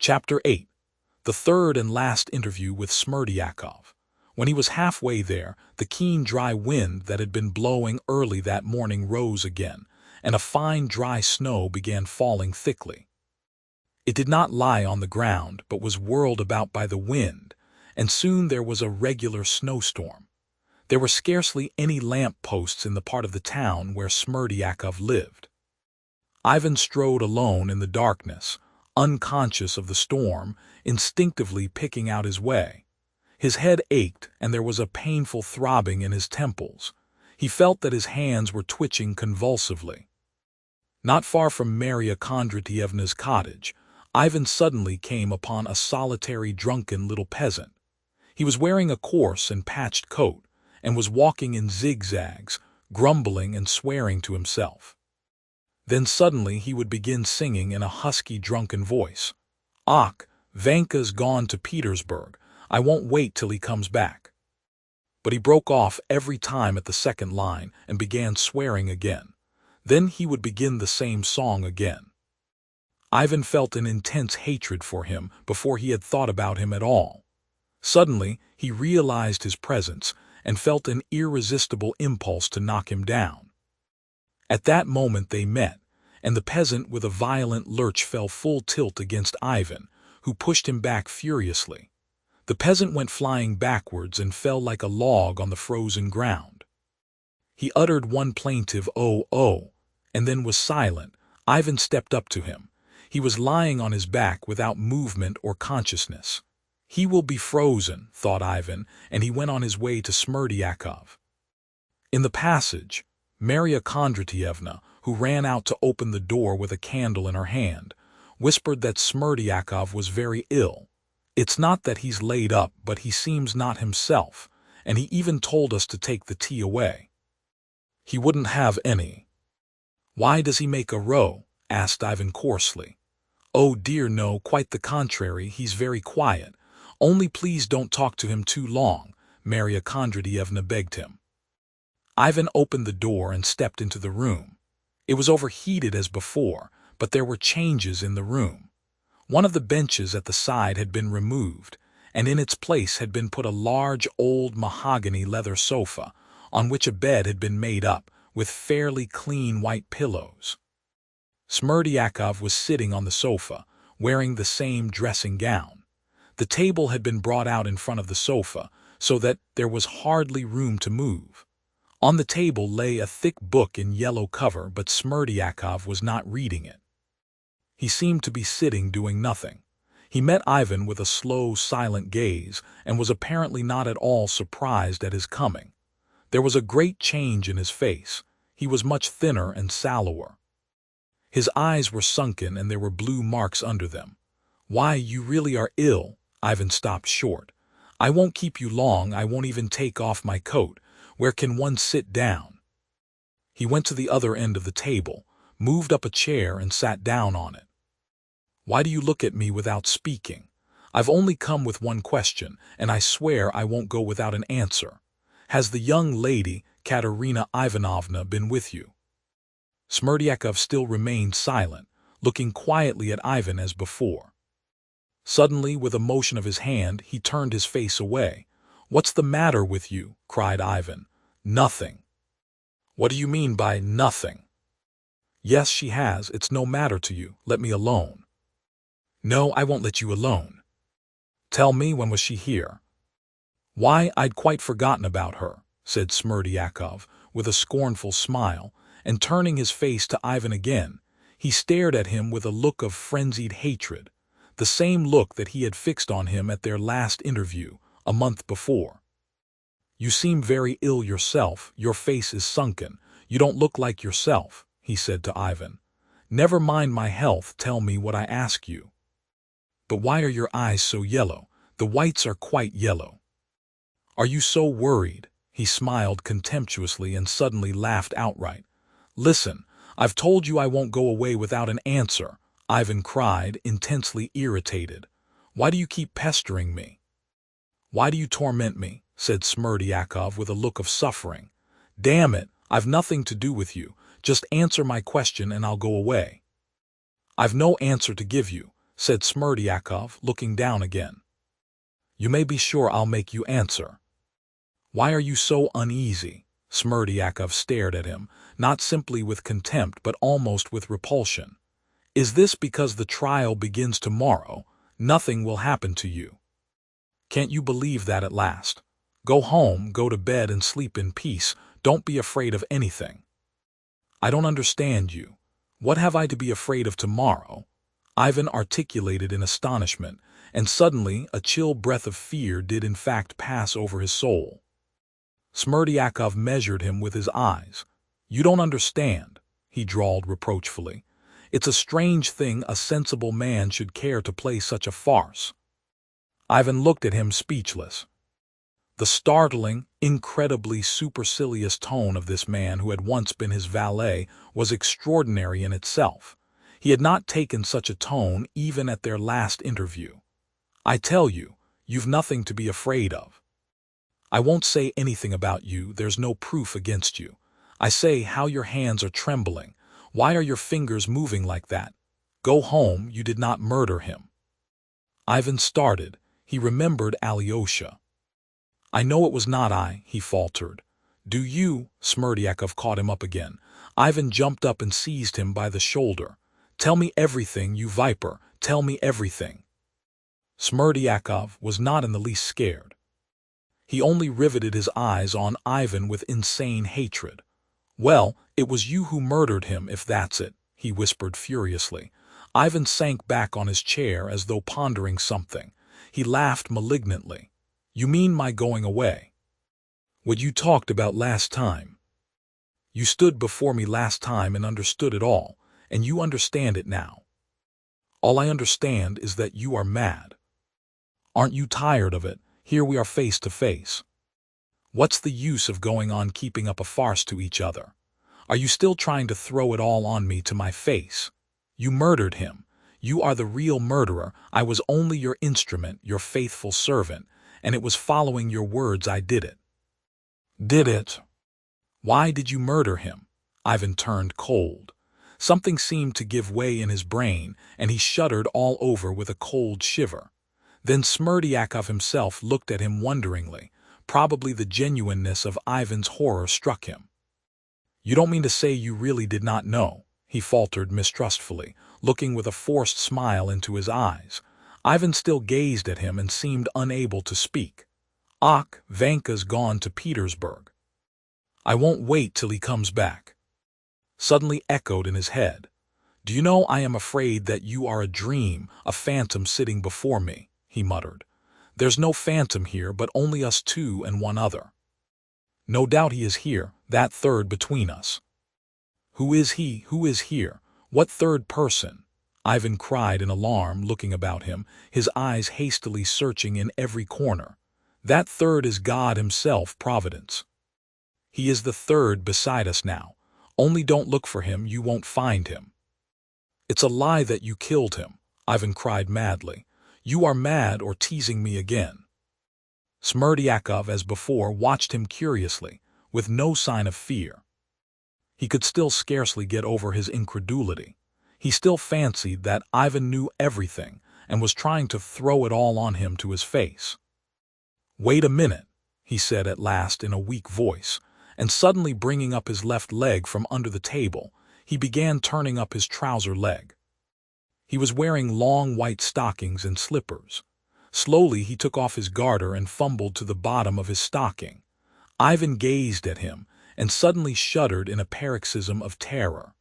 Chapter 8. The third and last interview with Smerdyakov. When he was halfway there, the keen dry wind that had been blowing early that morning rose again, and a fine dry snow began falling thickly. It did not lie on the ground, but was whirled about by the wind, and soon there was a regular snowstorm. There were scarcely any lamp-posts in the part of the town where Smerdyakov lived. Ivan strode alone in the darkness, unconscious of the storm, instinctively picking out his way. His head ached, and there was a painful throbbing in his temples. He felt that his hands were twitching convulsively. Not far from Marya Kondratyevna's cottage, Ivan suddenly came upon a solitary, drunken little peasant. He was wearing a coarse and patched coat, and was walking in zigzags, grumbling and swearing to himself. Then suddenly he would begin singing in a husky, drunken voice. "Ach, Vanka's gone to Petersburg. I won't wait till he comes back." But he broke off every time at the second line and began swearing again. Then he would begin the same song again. Ivan felt an intense hatred for him before he had thought about him at all. Suddenly he realized his presence and felt an irresistible impulse to knock him down. At that moment they met, and the peasant with a violent lurch fell full tilt against Ivan, who pushed him back furiously. The peasant went flying backwards and fell like a log on the frozen ground. He uttered one plaintive "oh, oh," and then was silent. Ivan stepped up to him. He was lying on his back without movement or consciousness. He will be frozen, thought Ivan, and he went on his way to Smerdyakov. In the passage, Marya Kondratyevna, who ran out to open the door with a candle in her hand, whispered that Smerdyakov was very ill. "It's not that he's laid up, but he seems not himself, and he even told us to take the tea away." "He wouldn't have any." "Why does he make a row?" asked Ivan coarsely. "Oh dear no, quite the contrary, he's very quiet. Only please don't talk to him too long," Marya Kondratyevna begged him. Ivan opened the door and stepped into the room. It was overheated as before, but there were changes in the room. One of the benches at the side had been removed, and in its place had been put a large old mahogany leather sofa, on which a bed had been made up, with fairly clean white pillows. Smerdyakov was sitting on the sofa, wearing the same dressing gown. The table had been brought out in front of the sofa, so that there was hardly room to move. On the table lay a thick book in yellow cover, but Smerdyakov was not reading it. He seemed to be sitting doing nothing. He met Ivan with a slow, silent gaze, and was apparently not at all surprised at his coming. There was a great change in his face. He was much thinner and sallower. His eyes were sunken, and there were blue marks under them. "Why, you really are ill." Ivan stopped short. "I won't keep you long. I won't even take off my coat. Where can one sit down?" He went to the other end of the table, moved up a chair and sat down on it. "Why do you look at me without speaking? I've only come with one question, and I swear I won't go without an answer. Has the young lady, Katerina Ivanovna, been with you?" Smerdyakov still remained silent, looking quietly at Ivan as before. Suddenly, with a motion of his hand, he turned his face away. "What's the matter with you?" cried Ivan. "Nothing." "What do you mean by nothing?" "Yes, she has. It's no matter to you. Let me alone." "No, I won't let you alone." "Tell me, when was she here?" "Why, I'd quite forgotten about her," said Smerdyakov, with a scornful smile, and turning his face to Ivan again, he stared at him with a look of frenzied hatred, the same look that he had fixed on him at their last interview, a month before. "You seem very ill yourself. Your face is sunken. You don't look like yourself," he said to Ivan. "Never mind my health. Tell me what I ask you." "But why are your eyes so yellow? The whites are quite yellow." "Are you so worried?" He smiled contemptuously and suddenly laughed outright. "Listen, I've told you I won't go away without an answer," Ivan cried, intensely irritated. "Why do you keep pestering me?" "Why do you torment me?" said Smerdyakov with a look of suffering. "Damn it, I've nothing to do with you. Just answer my question and I'll go away." "I've no answer to give you. said Smerdyakov, looking down again. "You may be sure I'll make you answer." "Why are you so uneasy?" Smerdyakov stared at him, not simply with contempt but almost with repulsion. "Is this because the trial begins tomorrow? Nothing will happen to you. Can't you believe that at last? Go home, go to bed and sleep in peace. Don't be afraid of anything." "I don't understand you. What have I to be afraid of tomorrow?" Ivan articulated in astonishment, and suddenly a chill breath of fear did in fact pass over his soul. Smerdyakov measured him with his eyes. "You don't understand," he drawled reproachfully. "It's a strange thing a sensible man should care to play such a farce." Ivan looked at him speechless. The startling, incredibly supercilious tone of this man who had once been his valet was extraordinary in itself. He had not taken such a tone even at their last interview. "I tell you, you've nothing to be afraid of. I won't say anything about you, there's no proof against you. I say, how your hands are trembling. Why are your fingers moving like that? Go home, you did not murder him." Ivan started. He remembered Alyosha. "I know it was not I," he faltered. "Do you?" Smerdyakov caught him up again. Ivan jumped up and seized him by the shoulder. "Tell me everything, you viper, tell me everything." Smerdyakov was not in the least scared. He only riveted his eyes on Ivan with insane hatred. "Well, it was you who murdered him, if that's it," he whispered furiously. Ivan sank back on his chair as though pondering something. He laughed malignantly. "You mean my going away? What you talked about last time? You stood before me last time and understood it all, and you understand it now. All I understand is that you are mad. Aren't you tired of it? Here we are face to face. What's the use of going on keeping up a farce to each other? Are you still trying to throw it all on me to my face? You murdered him. You are the real murderer. I was only your instrument, your faithful servant, and it was following your words I did it." "Did it? Why did you murder him?" Ivan turned cold. Something seemed to give way in his brain, and he shuddered all over with a cold shiver. Then Smerdyakov himself looked at him wonderingly. Probably the genuineness of Ivan's horror struck him. "You don't mean to say you really did not know?" he faltered mistrustfully, looking with a forced smile into his eyes. Ivan still gazed at him and seemed unable to speak. "Ach, Vanka's gone to Petersburg. I won't wait till he comes back," suddenly echoed in his head. "Do you know, I am afraid that you are a dream, a phantom sitting before me," he muttered. "There's no phantom here, but only us two and one other. No doubt he is here, that third between us." "Who is he? Who is here? What third person?" Ivan cried in alarm, looking about him, his eyes hastily searching in every corner. "That third is God himself, Providence. He is the third beside us now. Only don't look for him, you won't find him." "It's a lie that you killed him," Ivan cried madly. "You are mad or teasing me again." Smerdyakov, as before, watched him curiously, with no sign of fear. He could still scarcely get over his incredulity. He still fancied that Ivan knew everything and was trying to throw it all on him to his face. "Wait a minute," he said at last in a weak voice, and suddenly bringing up his left leg from under the table, he began turning up his trouser leg. He was wearing long white stockings and slippers. Slowly he took off his garter and fumbled to the bottom of his stocking. Ivan gazed at him and suddenly shuddered in a paroxysm of terror.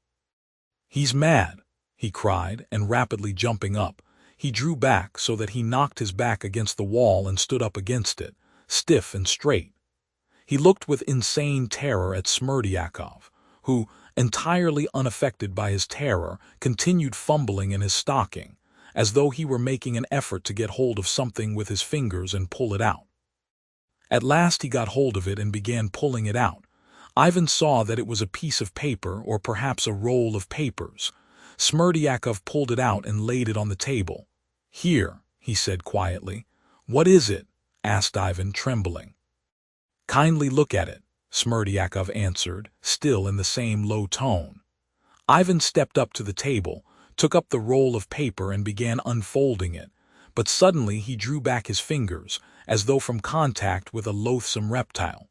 "He's mad," he cried, and rapidly jumping up, he drew back so that he knocked his back against the wall and stood up against it, stiff and straight. He looked with insane terror at Smerdyakov, who, entirely unaffected by his terror, continued fumbling in his stocking, as though he were making an effort to get hold of something with his fingers and pull it out. At last he got hold of it and began pulling it out. Ivan saw that it was a piece of paper, or perhaps a roll of papers. Smerdyakov pulled it out and laid it on the table. "Here," he said quietly. "What is it?" asked Ivan, trembling. "Kindly look at it," Smerdyakov answered, still in the same low tone. Ivan stepped up to the table, took up the roll of paper and began unfolding it, but suddenly he drew back his fingers, as though from contact with a loathsome reptile.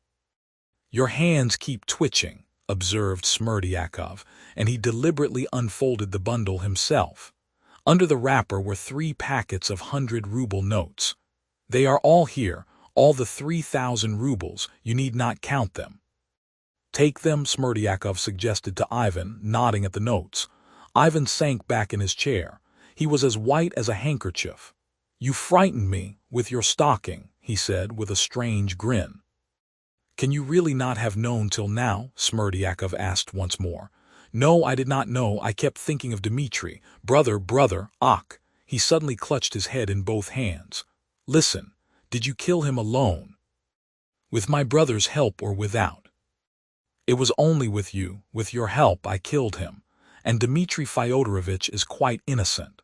"Your hands keep twitching," observed Smerdyakov, and he deliberately unfolded the bundle himself. Under the wrapper were 3 packets of 100-ruble notes. "They are all here, all the 3,000 rubles, you need not count them." "Take them," Smerdyakov suggested to Ivan, nodding at the notes. Ivan sank back in his chair. He was as white as a handkerchief. "You frightened me with your stocking," he said with a strange grin. "Can you really not have known till now?" Smerdyakov asked once more. "No, I did not know. I kept thinking of Dmitri. Brother, ach!" He suddenly clutched his head in both hands. "Listen, did you kill him alone? With my brother's help or without?" "It was only with you, with your help I killed him, and Dmitri Fyodorovitch is quite innocent."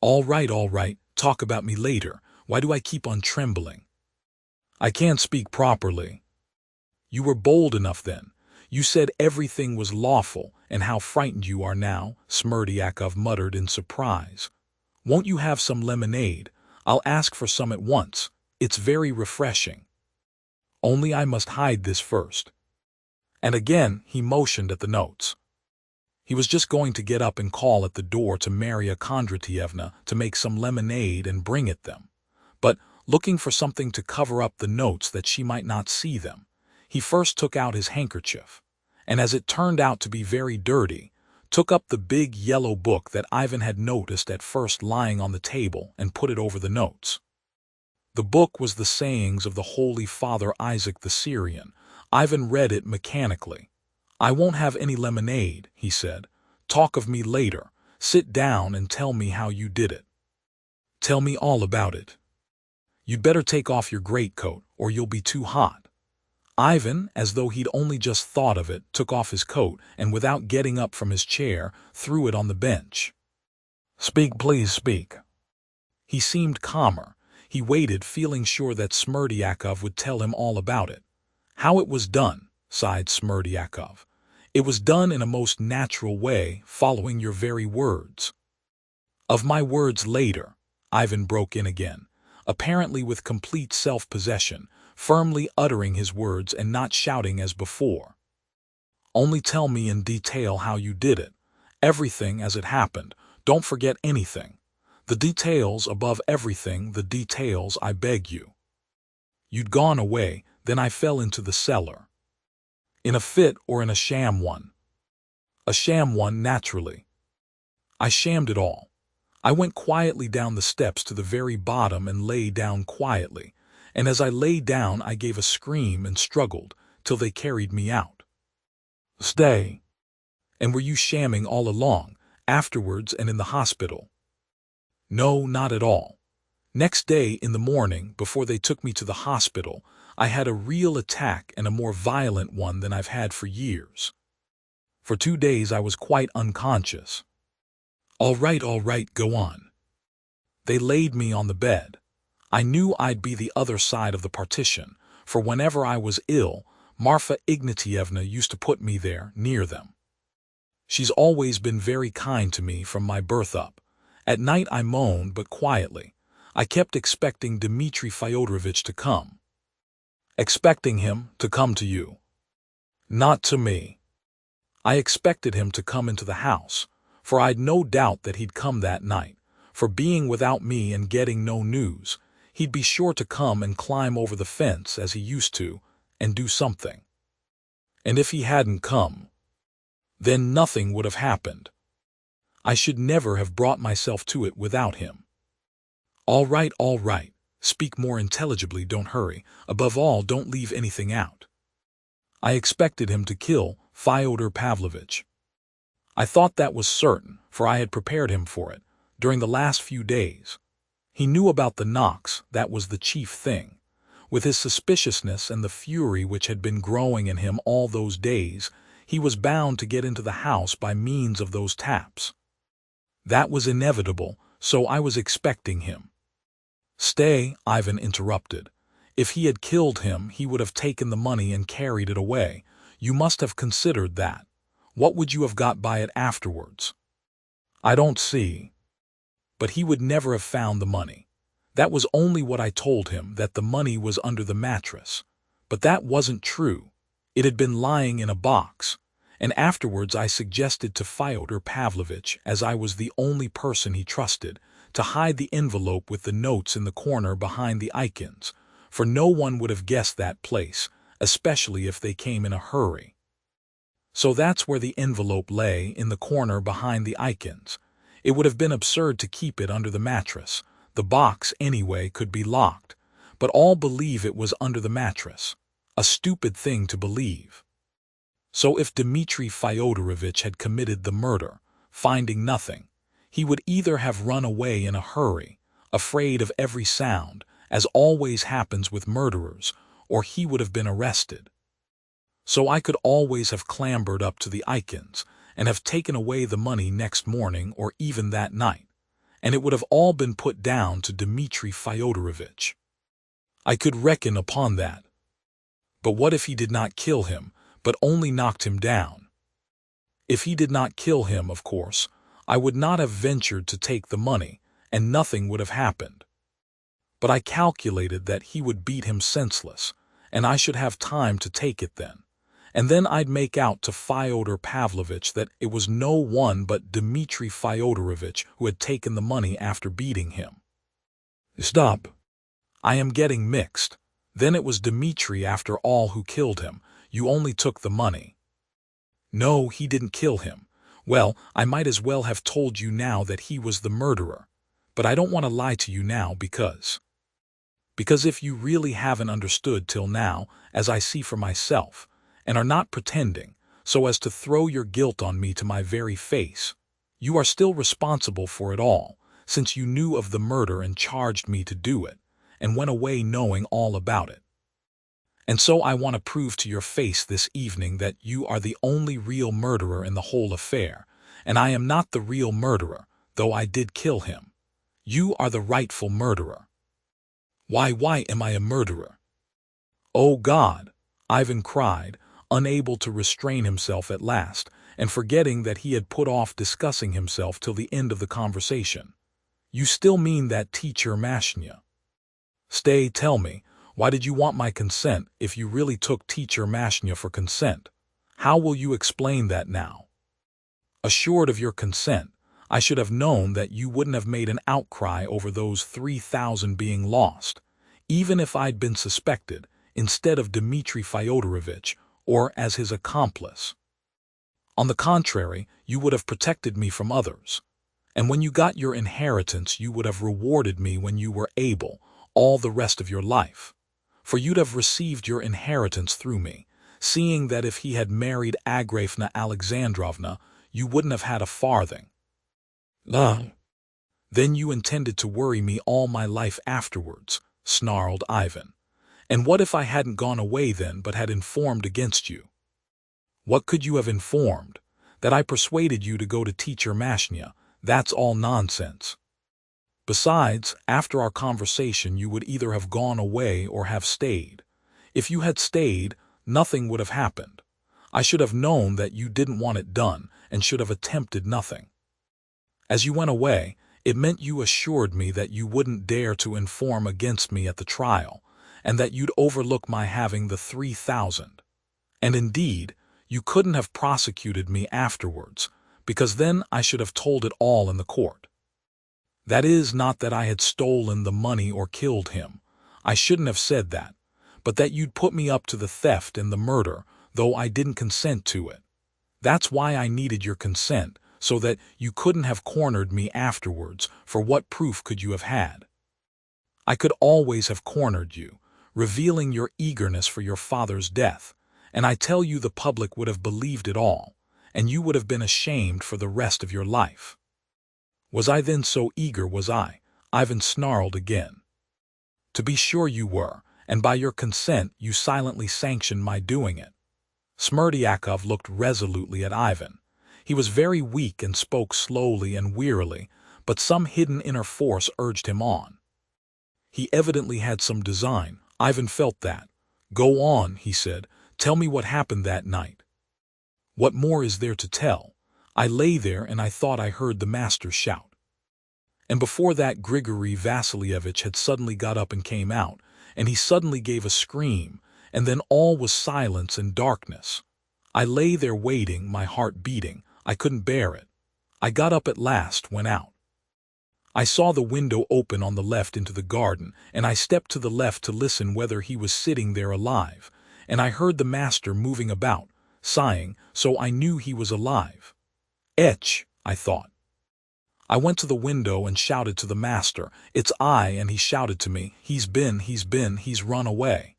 All right, talk about me later. Why do I keep on trembling? I can't speak properly." "You were bold enough then. You said everything was lawful, and how frightened you are now," Smerdyakov muttered in surprise. "Won't you have some lemonade? I'll ask for some at once. It's very refreshing. Only I must hide this first." And again he motioned at the notes. He was just going to get up and call at the door to Maria Kondratievna to make some lemonade and bring it them. But, looking for something to cover up the notes that she might not see them, he first took out his handkerchief, and as it turned out to be very dirty, took up the big yellow book that Ivan had noticed at first lying on the table and put it over the notes. The book was the sayings of the Holy Father Isaac the Syrian. Ivan read it mechanically. "I won't have any lemonade," he said. "Talk of me later. Sit down and tell me how you did it. Tell me all about it. You'd better take off your greatcoat, or you'll be too hot." Ivan, as though he'd only just thought of it, took off his coat and, without getting up from his chair, threw it on the bench. "Speak, please, speak." He seemed calmer. He waited, feeling sure that Smerdyakov would tell him all about it. "How it was done," sighed Smerdyakov. "It was done in a most natural way, following your very words." "Of my words later," Ivan broke in again, apparently with complete self-possession, firmly uttering his words and not shouting as before. "Only tell me in detail how you did it. Everything as it happened. Don't forget anything. The details above everything, the details, I beg you." "You'd gone away, then I fell into the cellar." "In a fit or in a sham one?" "A sham one, naturally." "I shammed it all. I went quietly down the steps to the very bottom and lay down quietly, and as I lay down I gave a scream and struggled, till they carried me out." "Stay. And were you shamming all along, afterwards and in the hospital?" "No, not at all. Next day, in the morning, before they took me to the hospital, I had a real attack, and a more violent one than I've had for years. For 2 days I was quite unconscious." All right, go on." "They laid me on the bed. I knew I'd be the other side of the partition, for whenever I was ill, Marfa Ignatievna used to put me there, near them. She's always been very kind to me from my birth up. At night I moaned, but quietly. I kept expecting Dmitri Fyodorovitch to come." "Expecting him to come to you?" "Not to me. I expected him to come into the house, for I'd no doubt that he'd come that night, for being without me and getting no news, he'd be sure to come and climb over the fence as he used to, and do something. And if he hadn't come, then nothing would have happened. I should never have brought myself to it without him." All right. Speak more intelligibly, don't hurry. Above all, don't leave anything out." "I expected him to kill Fyodor Pavlovitch. I thought that was certain, for I had prepared him for it, during the last few days. He knew about the knocks, that was the chief thing. With his suspiciousness and the fury which had been growing in him all those days, he was bound to get into the house by means of those taps. That was inevitable, so I was expecting him." "Stay," Ivan interrupted. "If he had killed him, he would have taken the money and carried it away. You must have considered that. What would you have got by it afterwards?" I don't see. But he would never have found the money. That was only what I told him, that the money was under the mattress. But that wasn't true. It had been lying in a box. And afterwards I suggested to Fyodor Pavlovitch, as I was the only person he trusted, to hide the envelope with the notes in the corner behind the icons, for no one would have guessed that place, especially if they came in a hurry. So that's where the envelope lay, in the corner behind the icons. It would have been absurd to keep it under the mattress. The box, anyway, could be locked, but all believe it was under the mattress. A stupid thing to believe. So if Dmitri Fyodorovitch had committed the murder, finding nothing, he would either have run away in a hurry, afraid of every sound, as always happens with murderers, or he would have been arrested. So I could always have clambered up to the icons and have taken away the money next morning or even that night, and it would have all been put down to Dmitri Fyodorovitch. I could reckon upon that. But what if he did not kill him, but only knocked him down? If he did not kill him, of course, I would not have ventured to take the money, and nothing would have happened. But I calculated that he would beat him senseless, and I should have time to take it then. And then I'd make out to Fyodor Pavlovitch that it was no one but Dmitri Fyodorovitch who had taken the money after beating him. Stop. I am getting mixed. Then it was Dmitri after all who killed him. You only took the money. No, he didn't kill him. Well, I might as well have told you now that he was the murderer. But I don't want to lie to you now because if you really haven't understood till now, as I see for myself, and are not pretending, so as to throw your guilt on me to my very face, you are still responsible for it all, since you knew of the murder and charged me to do it, and went away knowing all about it. And so I want to prove to your face this evening that you are the only real murderer in the whole affair, and I am not the real murderer, though I did kill him. You are the rightful murderer. Why am I a murderer? Oh God! Ivan cried, unable to restrain himself at last, and forgetting that he had put off discussing himself till the end of the conversation. You still mean that teacher Mashnya? Stay, tell me, why did you want my consent if you really took teacher Mashnya for consent? How will you explain that now? Assured of your consent, I should have known that you wouldn't have made an outcry over those 3,000 being lost, even if I'd been suspected, instead of Dmitri Fyodorovitch, or as his accomplice. On the contrary, you would have protected me from others. And when you got your inheritance, you would have rewarded me when you were able, all the rest of your life. For you'd have received your inheritance through me, seeing that if he had married Agrafena Alexandrovna, you wouldn't have had a farthing. Then you intended to worry me all my life afterwards, snarled Ivan. And what if I hadn't gone away then but had informed against you? What could you have informed? That I persuaded you to go to teacher Mashnya, that's all nonsense. Besides, after our conversation you would either have gone away or have stayed. If you had stayed, nothing would have happened. I should have known that you didn't want it done and should have attempted nothing. As you went away, it meant you assured me that you wouldn't dare to inform against me at the trial, and that you'd overlook my having the 3,000. And indeed, you couldn't have prosecuted me afterwards, because then I should have told it all in the court. That is, not that I had stolen the money or killed him. I shouldn't have said that, but that you'd put me up to the theft and the murder, though I didn't consent to it. That's why I needed your consent, so that you couldn't have cornered me afterwards, for what proof could you have had? I could always have cornered you, revealing your eagerness for your father's death, and I tell you the public would have believed it all, and you would have been ashamed for the rest of your life. Was I then so eager, was I? Ivan snarled again. To be sure you were, and by your consent you silently sanctioned my doing it. Smerdyakov looked resolutely at Ivan. He was very weak and spoke slowly and wearily, but some hidden inner force urged him on. He evidently had some design. Ivan felt that. Go on, he said. Tell me what happened that night. What more is there to tell? I lay there and I thought I heard the master shout. And before that, Grigory Vasilievich had suddenly got up and came out, and he suddenly gave a scream, and then all was silence and darkness. I lay there waiting, my heart beating. I couldn't bear it. I got up at last, went out. I saw the window open on the left into the garden, and I stepped to the left to listen whether he was sitting there alive, and I heard the master moving about, sighing, so I knew he was alive. Etch, I thought. I went to the window and shouted to the master, "It's I," and he shouted to me, he's run away.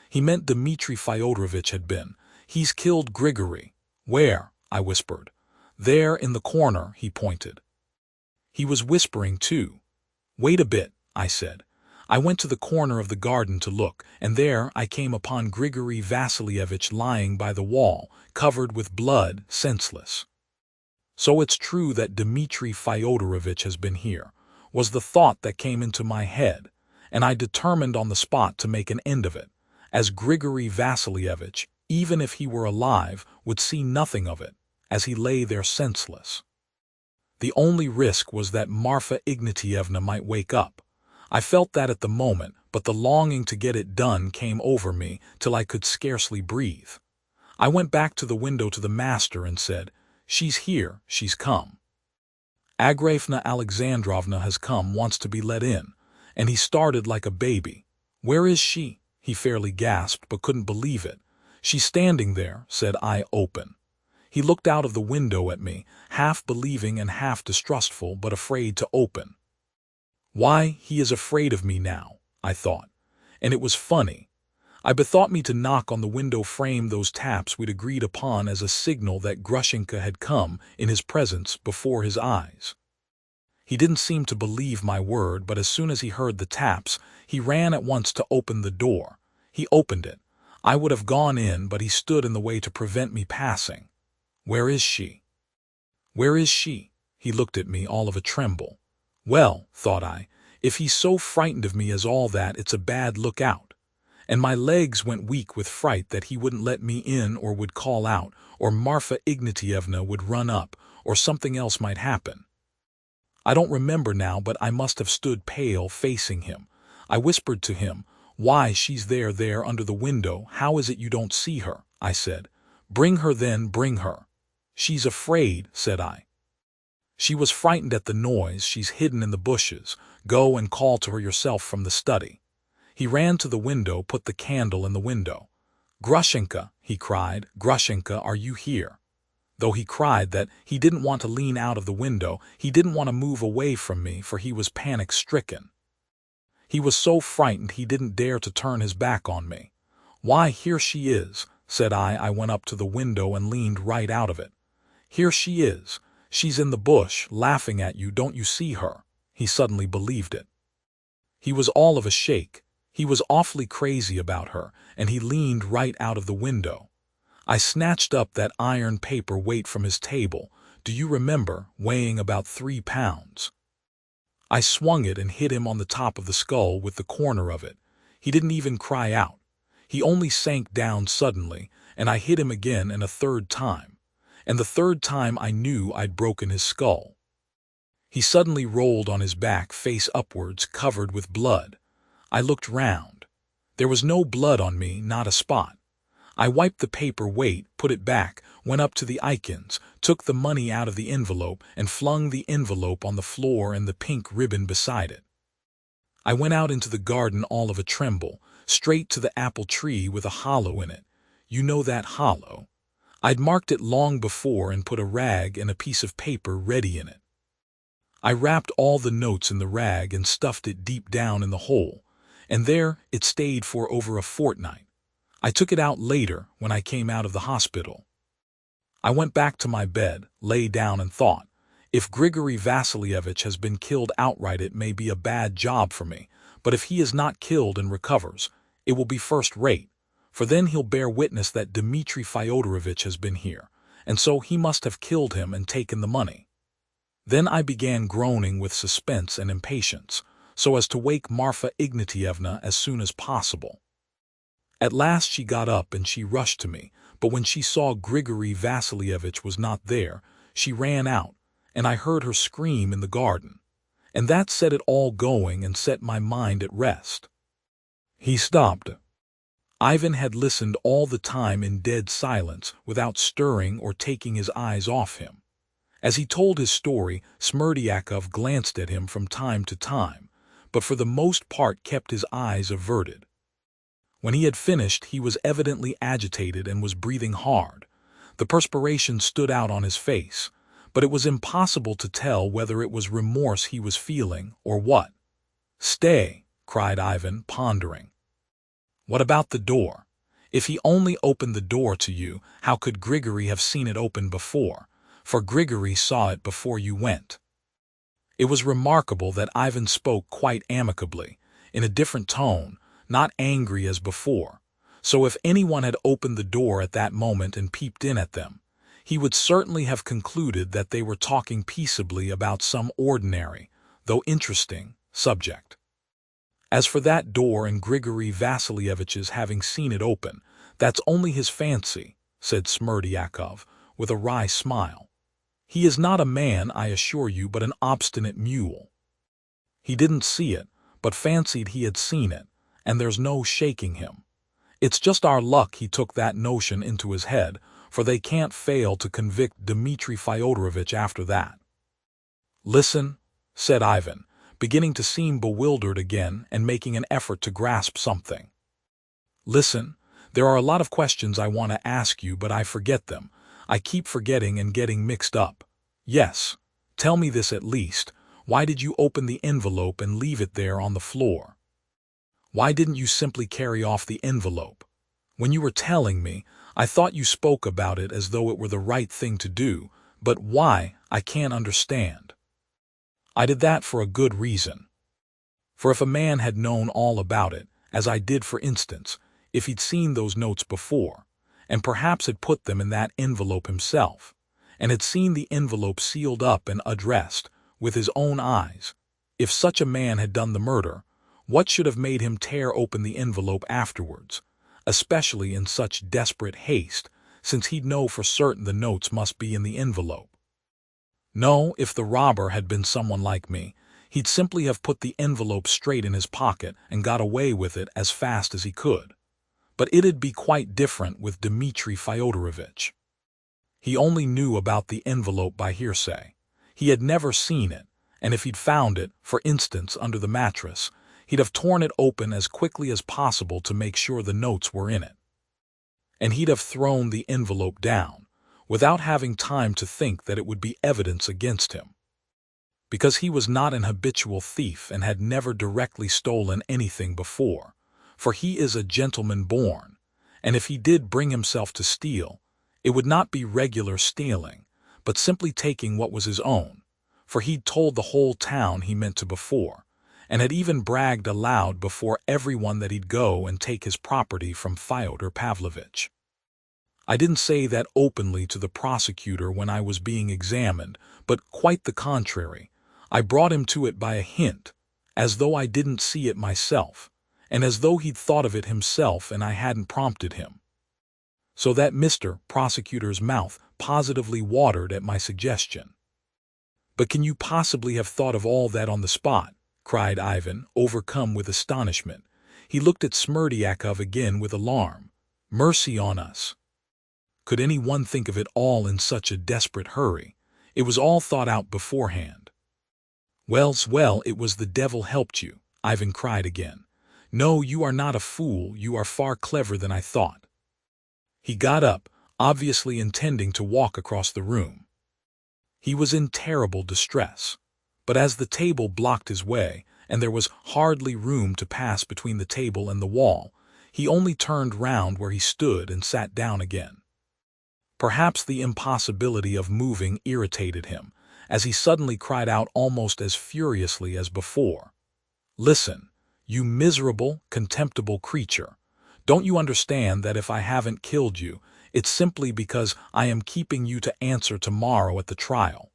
He meant Dmitri Fyodorovich had been. "He's killed Grigory." "Where?" I whispered. "There in the corner," he pointed. He was whispering too. "Wait a bit," I said. I went to the corner of the garden to look, and there I came upon Grigory Vasilievich lying by the wall, covered with blood, senseless. So it's true that Dmitri Fyodorovich has been here, was the thought that came into my head, and I determined on the spot to make an end of it, as Grigory Vasilievich, even if he were alive, would see nothing of it, as he lay there senseless. The only risk was that Marfa Ignatievna might wake up. I felt that at the moment, but the longing to get it done came over me till I could scarcely breathe. I went back to the window to the master and said, "She's here, she's come. Agrafena Alexandrovna has come, wants to be let in," and he started like a baby. "Where is she?" he fairly gasped, but couldn't believe it. "She's standing there," said I, "open." He looked out of the window at me, half believing and half distrustful, but afraid to open. Why, he is afraid of me now, I thought. And it was funny. I bethought me to knock on the window frame, those taps we'd agreed upon as a signal that Grushenka had come in his presence before his eyes. He didn't seem to believe my word, but as soon as he heard the taps, he ran at once to open the door. He opened it. I would have gone in, but he stood in the way to prevent me passing. "Where is she? Where is she?" He looked at me all of a tremble. Well, thought I, if he's so frightened of me as all that, it's a bad lookout. And my legs went weak with fright that he wouldn't let me in, or would call out, or Marfa Ignatievna would run up, or something else might happen. I don't remember now, but I must have stood pale, facing him. I whispered to him, "Why, she's there under the window. How is it you don't see her?" I said. "Bring her then, bring her." "She's afraid," said I. "She was frightened at the noise. She's hidden in the bushes. Go and call to her yourself from the study." He ran to the window, put the candle in the window. "Grushenka," he cried, "Grushenka, are you here?" Though he cried that, he didn't want to lean out of the window, he didn't want to move away from me, for he was panic-stricken. He was so frightened he didn't dare to turn his back on me. "Why, here she is," said I. I went up to the window and leaned right out of it. "Here she is. She's in the bush, laughing at you. Don't you see her?" He suddenly believed it. He was all of a shake. He was awfully crazy about her, and he leaned right out of the window. I snatched up that iron paper weight from his table, do you remember, weighing about 3 pounds. I swung it and hit him on the top of the skull with the corner of it. He didn't even cry out. He only sank down suddenly, and I hit him again, and a third time. And the third time I knew I'd broken his skull. He suddenly rolled on his back, face upwards, covered with blood. I looked round. There was no blood on me, not a spot. I wiped the paper weight, put it back, went up to the Ikins, took the money out of the envelope, and flung the envelope on the floor and the pink ribbon beside it. I went out into the garden all of a tremble, straight to the apple tree with a hollow in it. You know that hollow? I'd marked it long before and put a rag and a piece of paper ready in it. I wrapped all the notes in the rag and stuffed it deep down in the hole, and there it stayed for over a fortnight. I took it out later when I came out of the hospital. I went back to my bed, lay down and thought, if Grigory Vasilievich has been killed outright, it may be a bad job for me, but if he is not killed and recovers, it will be first rate. For then he'll bear witness that Dmitri Fyodorovich has been here, and so he must have killed him and taken the money. Then I began groaning with suspense and impatience, so as to wake Marfa Ignatievna as soon as possible. At last she got up and she rushed to me, but when she saw Grigory Vasilievich was not there, she ran out, and I heard her scream in the garden. And that set it all going and set my mind at rest." He stopped. Ivan had listened all the time in dead silence, without stirring or taking his eyes off him. As he told his story, Smerdyakov glanced at him from time to time, but for the most part kept his eyes averted. When he had finished, he was evidently agitated and was breathing hard. The perspiration stood out on his face, but it was impossible to tell whether it was remorse he was feeling or what. "Stay," cried Ivan, pondering. "What about the door? If he only opened the door to you, how could Grigory have seen it open before? For Grigory saw it before you went." It was remarkable that Ivan spoke quite amicably, in a different tone, not angry as before. So if anyone had opened the door at that moment and peeped in at them, he would certainly have concluded that they were talking peaceably about some ordinary, though interesting, subject. As for that door and Grigory Vasilievich's having seen it open, that's only his fancy, said Smerdyakov, with a wry smile. He is not a man, I assure you, but an obstinate mule. He didn't see it, but fancied he had seen it, and there's no shaking him. It's just our luck he took that notion into his head, for they can't fail to convict Dmitri Fyodorovitch after that. Listen, said Ivan, beginning to seem bewildered again and making an effort to grasp something. Listen, there are a lot of questions I want to ask you, but I forget them. I keep forgetting and getting mixed up. Yes, tell me this at least. Why did you open the envelope and leave it there on the floor? Why didn't you simply carry off the envelope? When you were telling me, I thought you spoke about it as though it were the right thing to do, but why, I can't understand. I did that for a good reason. For if a man had known all about it, as I did for instance, if he'd seen those notes before, and perhaps had put them in that envelope himself, and had seen the envelope sealed up and addressed, with his own eyes, if such a man had done the murder, what should have made him tear open the envelope afterwards, especially in such desperate haste, since he'd know for certain the notes must be in the envelope? No, if the robber had been someone like me, he'd simply have put the envelope straight in his pocket and got away with it as fast as he could. But it'd be quite different with Dmitri Fyodorovitch. He only knew about the envelope by hearsay. He had never seen it, and if he'd found it, for instance, under the mattress, he'd have torn it open as quickly as possible to make sure the notes were in it. And he'd have thrown the envelope down, without having time to think that it would be evidence against him. Because he was not an habitual thief and had never directly stolen anything before, for he is a gentleman born, and if he did bring himself to steal, it would not be regular stealing, but simply taking what was his own, for he'd told the whole town he meant to before, and had even bragged aloud before everyone that he'd go and take his property from Fyodor Pavlovitch. I didn't say that openly to the prosecutor when I was being examined, but quite the contrary. I brought him to it by a hint, as though I didn't see it myself, and as though he'd thought of it himself and I hadn't prompted him. So that Mr. Prosecutor's mouth positively watered at my suggestion. But can you possibly have thought of all that on the spot? Cried Ivan, overcome with astonishment. He looked at Smerdyakov again with alarm. Mercy on us! Could any one think of it all in such a desperate hurry? It was all thought out beforehand. Well, it was the devil helped you, Ivan cried again. No, you are not a fool, you are far clever than I thought. He got up, obviously intending to walk across the room. He was in terrible distress, but as the table blocked his way, and there was hardly room to pass between the table and the wall, he only turned round where he stood and sat down again. Perhaps the impossibility of moving irritated him, as he suddenly cried out almost as furiously as before. Listen, you miserable, contemptible creature. Don't you understand that if I haven't killed you, it's simply because I am keeping you to answer tomorrow at the trial?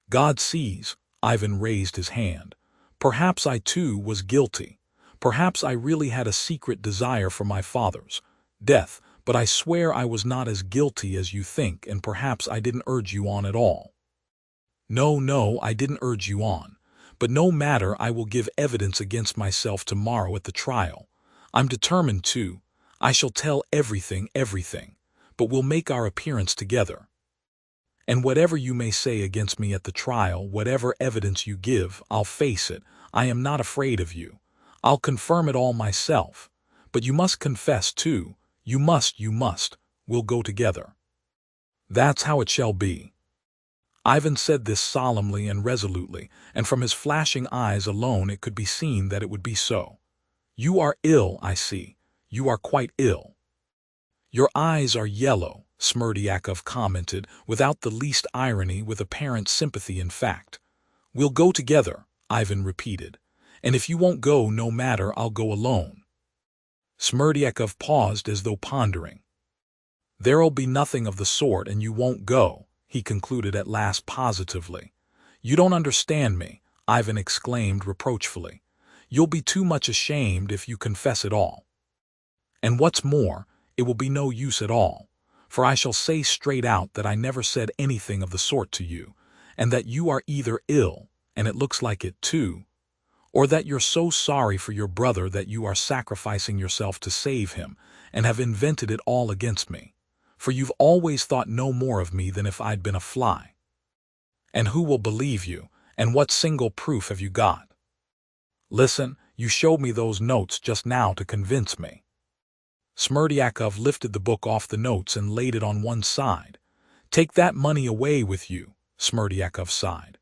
God sees, Ivan raised his hand. Perhaps I too was guilty. Perhaps I really had a secret desire for my father's death, but I swear I was not as guilty as you think, and perhaps I didn't urge you on at all." No, I didn't urge you on. But no matter, I will give evidence against myself tomorrow at the trial. I'm determined to. I shall tell everything. But we'll make our appearance together. And whatever you may say against me at the trial, whatever evidence you give, I'll face it. I am not afraid of you. I'll confirm it all myself. But you must confess too. You must. We'll go together. That's how it shall be. Ivan said this solemnly and resolutely, and from his flashing eyes alone it could be seen that it would be so. "You are ill, I see. You are quite ill." "Your eyes are yellow," Smerdyakov commented, without the least irony, with apparent sympathy in fact. "We'll go together," Ivan repeated. "And if you won't go, no matter, I'll go alone." Smerdyakov paused as though pondering. "There'll be nothing of the sort, and you won't go," he concluded at last positively. "You don't understand me," Ivan exclaimed reproachfully. "You'll be too much ashamed if you confess it all. And what's more, it will be no use at all, for I shall say straight out that I never said anything of the sort to you, and that you are either ill, and it looks like it too, or that you're so sorry for your brother that you are sacrificing yourself to save him, and have invented it all against me. For you've always thought no more of me than if I'd been a fly. And who will believe you, and what single proof have you got? Listen, you showed me those notes just now to convince me." Smerdyakov lifted the book off the notes and laid it on one side. "Take that money away with you," Smerdyakov sighed.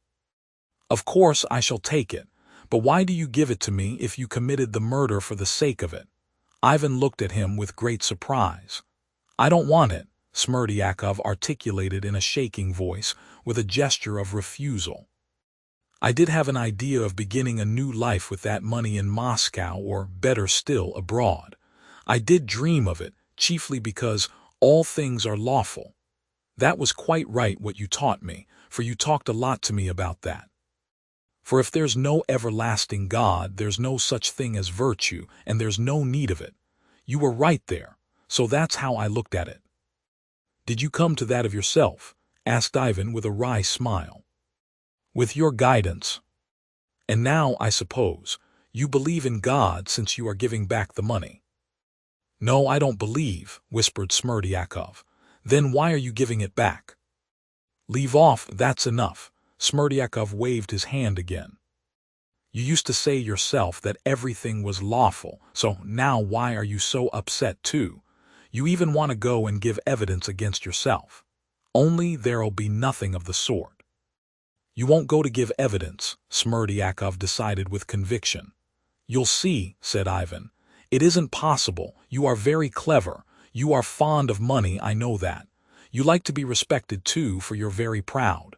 "Of course I shall take it, but why do you give it to me if you committed the murder for the sake of it?" Ivan looked at him with great surprise. "I don't want it," Smerdyakov articulated in a shaking voice, with a gesture of refusal. "I did have an idea of beginning a new life with that money in Moscow, or, better still, abroad. I did dream of it, chiefly because all things are lawful. That was quite right what you taught me, for you talked a lot to me about that. For if there's no everlasting God, there's no such thing as virtue, and there's no need of it. You were right there. So that's how I looked at it." "Did you come to that of yourself?" asked Ivan with a wry smile. "With your guidance. And now, I suppose, you believe in God since you are giving back the money." "No, I don't believe," whispered Smerdyakov. "Then why are you giving it back?" "Leave off, that's enough." Smerdyakov waved his hand again. "You used to say yourself that everything was lawful, so now why are you so upset too? You even want to go and give evidence against yourself. Only there'll be nothing of the sort." "You won't go to give evidence," Smerdyakov decided with conviction. "You'll see," said Ivan. "It isn't possible. You are very clever. You are fond of money, I know that. You like to be respected too, for you're very proud.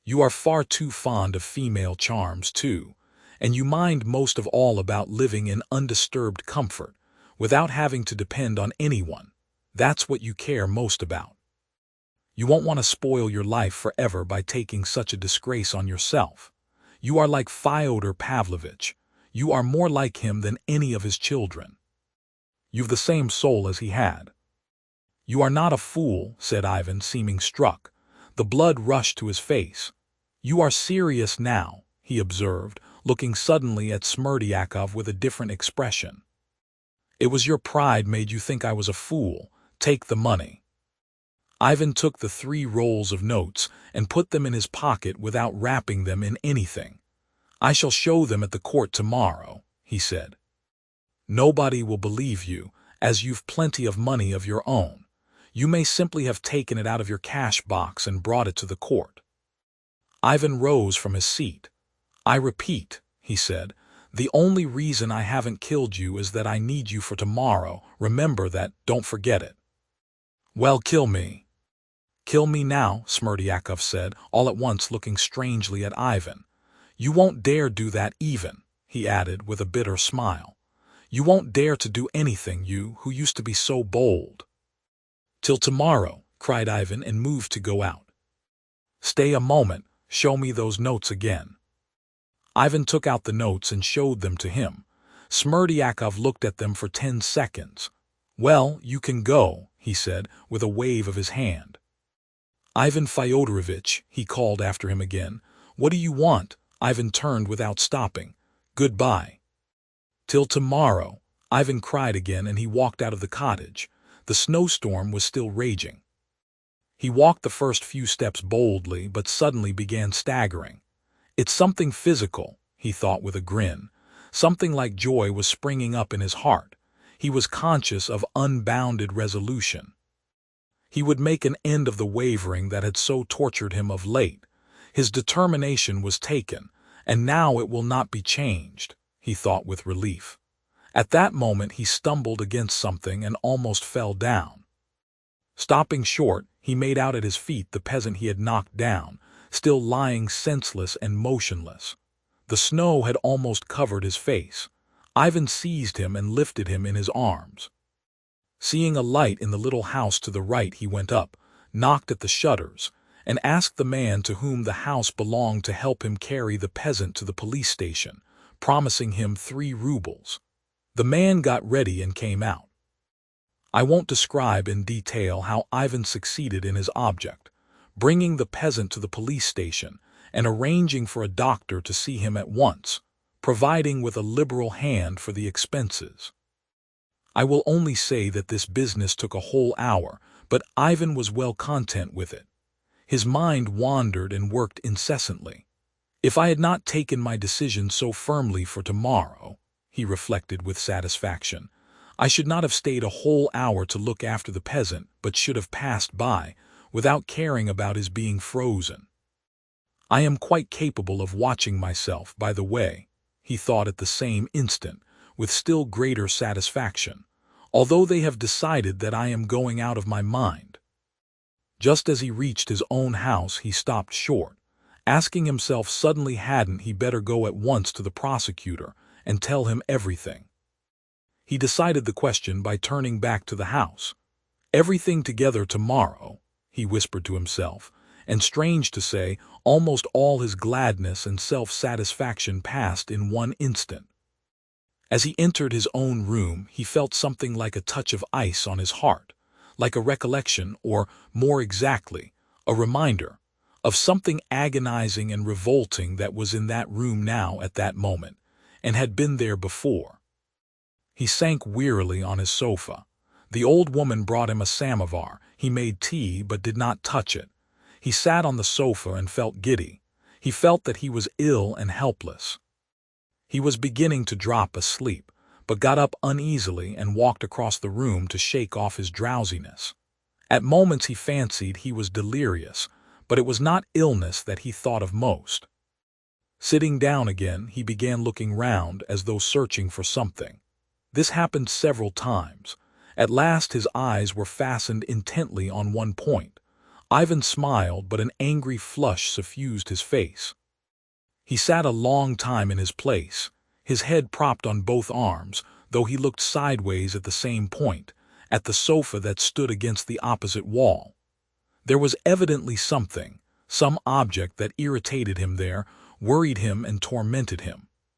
You are far too fond of female charms too, and you mind most of all about living in undisturbed comfort, without having to depend on anyone. That's what you care most about. You won't want to spoil your life forever by taking such a disgrace on yourself. You are like Fyodor Pavlovitch. You are more like him than any of his children. You've the same soul as he had." "You are not a fool," said Ivan, seeming struck. The blood rushed to his face. "You are serious now," he observed, looking suddenly at Smerdyakov with a different expression. "It was your pride made you think I was a fool. Take the money." Ivan took the 3 rolls of notes and put them in his pocket without wrapping them in anything. "I shall show them at the court tomorrow," he said. "Nobody will believe you, as you've plenty of money of your own. You may simply have taken it out of your cash box and brought it to the court." Ivan rose from his seat. "I repeat," he said, "the only reason I haven't killed you is that I need you for tomorrow. Remember that, don't forget it." "Well, kill me." "Kill me now," Smerdyakov said, all at once looking strangely at Ivan. "You won't dare do that even," he added with a bitter smile. "You won't dare to do anything, you who used to be so bold." "Till tomorrow," cried Ivan and moved to go out. "Stay a moment, show me those notes again." Ivan took out the notes and showed them to him. Smerdyakov looked at them for 10 seconds. "Well, you can go," he said, with a wave of his hand. "Ivan Fyodorovitch," he called after him again. "What do you want?" Ivan turned without stopping. "Goodbye." "Till tomorrow," Ivan cried again, and he walked out of the cottage. The snowstorm was still raging. He walked the first few steps boldly, but suddenly began staggering. "It's something physical," he thought with a grin. Something like joy was springing up in his heart. He was conscious of unbounded resolution. He would make an end of the wavering that had so tortured him of late. His determination was taken, and now it will not be changed, he thought with relief. At that moment he stumbled against something and almost fell down. Stopping short, he made out at his feet the peasant he had knocked down, still lying senseless and motionless. The snow had almost covered his face. Ivan seized him and lifted him in his arms. Seeing a light in the little house to the right, he went up, knocked at the shutters, and asked the man to whom the house belonged to help him carry the peasant to the police station, promising him 3 rubles. The man got ready and came out. I won't describe in detail how Ivan succeeded in his object, bringing the peasant to the police station and arranging for a doctor to see him at once, providing with a liberal hand for the expenses. I will only say that this business took a whole hour, but Ivan was well content with it. His mind wandered and worked incessantly. If I had not taken my decision so firmly for tomorrow, he reflected with satisfaction, I should not have stayed a whole hour to look after the peasant, but should have passed by, without caring about his being frozen. I am quite capable of watching myself, by the way, he thought at the same instant, with still greater satisfaction, although they have decided that I am going out of my mind. Just as he reached his own house, he stopped short, asking himself suddenly hadn't he better go at once to the prosecutor and tell him everything. He decided the question by turning back to the house. Everything together tomorrow, he whispered to himself, and strange to say, almost all his gladness and self-satisfaction passed in one instant. As he entered his own room, he felt something like a touch of ice on his heart, like a recollection, or, more exactly, a reminder, of something agonizing and revolting that was in that room now at that moment, and had been there before. He sank wearily on his sofa. The old woman brought him a samovar. He made tea, but did not touch it. He sat on the sofa and felt giddy. He felt that he was ill and helpless. He was beginning to drop asleep, but got up uneasily and walked across the room to shake off his drowsiness. At moments he fancied he was delirious, but it was not illness that he thought of most. Sitting down again, he began looking round as though searching for something. This happened several times. At last his eyes were fastened intently on one point. Ivan smiled, but an angry flush suffused his face. He sat a long time in his place, his head propped on both arms, though he looked sideways at the same point, at the sofa that stood against the opposite wall. There was evidently something, some object that irritated him there, worried him and tormented him.